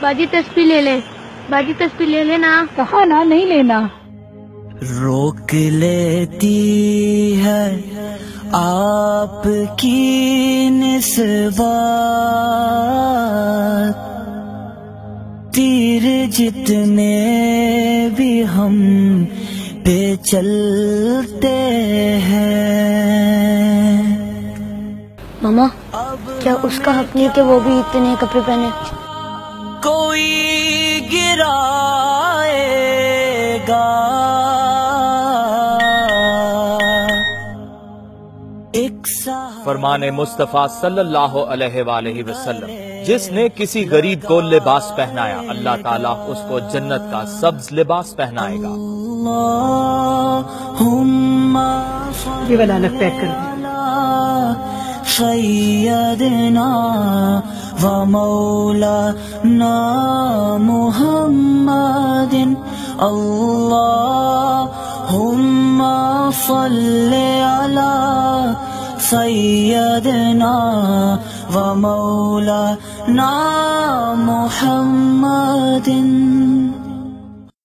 باجی تسبیح لے لیں، باجی تسبیح لے لینا۔ کہا نا نہیں لینا۔ روک لیتی ہے آپ کی نسبات، تیر جتنے بھی ہم پہ چلتے ہیں۔ ماما کیا اس کا حق نہیں کہ وہ بھی اتنے نئے کپڑے پہنے؟ کوئی گرائے گا فرمان مصطفیٰ صلی اللہ علیہ وآلہ وسلم، جس نے کسی غریب کو لباس پہنایا اللہ تعالیٰ اس کو جنت کا سبز لباس پہنائے گا۔ یہ والا الگ پیک کر دیں۔ سیدنا و مولانا محمد اللہم صل علی سیدنا و مولانا محمد۔